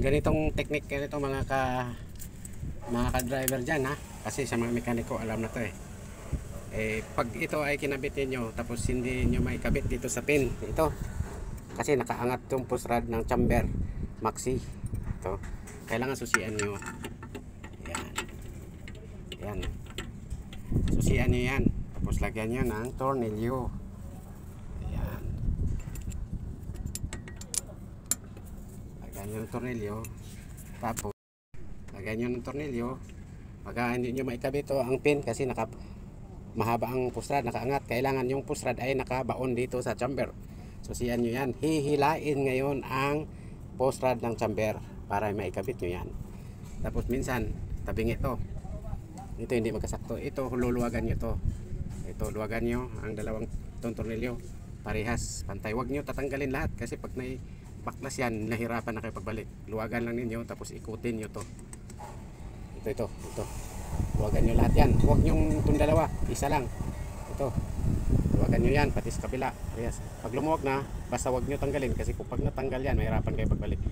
ganitong technique, ganito mga ka-driver dyan ha, kasi sa mga mekaniko alam na to pag ito ay kinabit niyo tapos hindi niyo maikabit dito sa pin ito, kasi nakaangat yung push rod ng chamber maxi ito, kailangan susian niyo yan, susian niyo yan, tapos lagyan niyo ng tornilyo. Ayan, lagyan niyo ng tornilyo, tapos lagyan nyo ng tornilyo. Pagka hindi nyo maikabit ito ang pin kasi mahaba ang push rod, nakaangat, kailangan yung push rod ay nakabaon dito sa chamber. So siyan nyo yan, hihilain ngayon ang push rod ng chamber para maikabit nyo yan. Tapos minsan tabing ito hindi magkasakto, ito luluwagan nyo to, ito luwagan nyo ang dalawang tornilyo parehas pantay, wag nyo tatanggalin lahat kasi pag may baklas yan nahirapan na kayo pagbalik. Luwagan lang ninyo tapos ikutin nyo to, ito luwagan nyo lahat yan, huwag nyong itong dalawa, isa lang ito, luwagan nyo yan pati sa kabila. Yes. Pag lumuwag na basta huwag nyo tanggalin kasi kung pag natanggal yan mahirapan kayo pagbalik.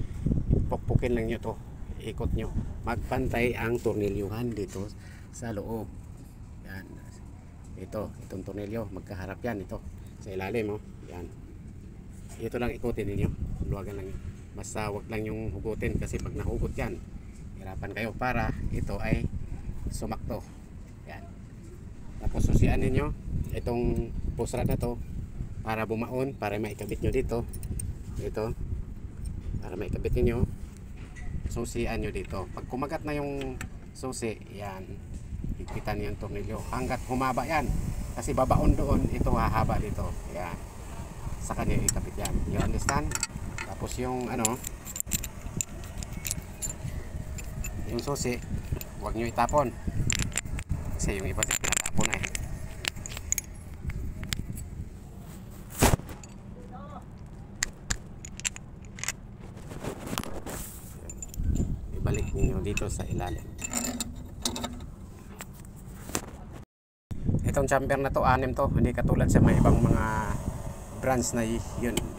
Pukpukin lang nyo to, ikot nyo, magpantay ang tornilyuhan dito sa loob yan. Itong tornilyo magkaharap yan, ito sa ilalim yan, ito lang ikutin ninyo, luwagan lang yun. Basta wag lang yung hugutin kasi pag nahugot yan hirapan kayo para ito ay sumakto yan. Tapos susian ninyo itong push rod na to para bumaon, para maikabit nyo dito, ito para maikabit ninyo, susian nyo dito. Pag kumagat na yung susi yan, higpitan nyo yung tornilyo hanggat humaba yan kasi babaon doon, ito hahaba dito yan, sa kanya ikabit yan, you understand? Tapos yung yung susi huwag nyo itapon kasi yung iba tinatapon na ibalik niyo dito sa ilalim. Itong chamber na to, 6 to, hindi katulad sa mga ibang mga brands na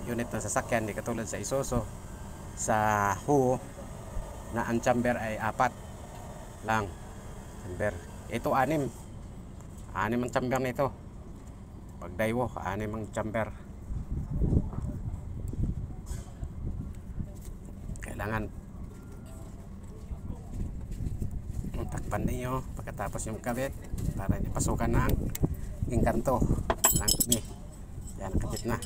unit na sasakyan, hindi katulad sa Isuzu, sa Hu na ang chamber ay 4 lang chamber. Ito 6 ang chamber nito. Pag Daewoo 6 ang chamber. Kailangan takpan niyo pagkatapos yung kabit para pasukan ng engkanto ng yan, kabit na.